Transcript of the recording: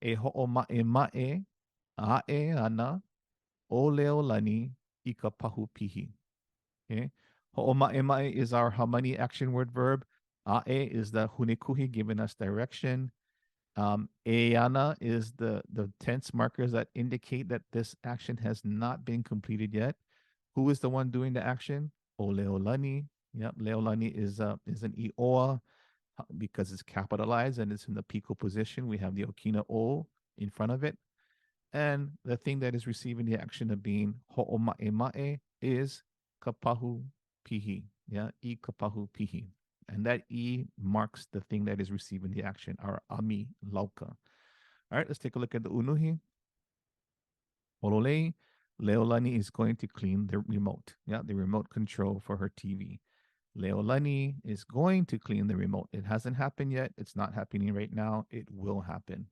E ho'oma'ema'e a'e ana ʻŌlelo lani I ka pahu pihi. Okay. Ho'oma'ema'e is our hamani action word verb. A'e is the hunekuhi giving us direction. Eana is the tense markers that indicate that this action has not been completed yet. Who is the one doing the action? O Leolani. Yep, Leolani is an Ioa because it's capitalized and it's in the piko position. We have the Okina O in front of it. And the thing that is receiving the action of being ho'oma'ema'e is kapahu pihi. Yeah, I kapahu pihi. And that E marks the thing that is receiving the action, our ami lauka. All right, let's take a look at the unuhi. Ololei, Leolani is going to clean the remote. Yeah, the remote control for her TV. Leolani is going to clean the remote. It hasn't happened yet. It's not happening right now. It will happen.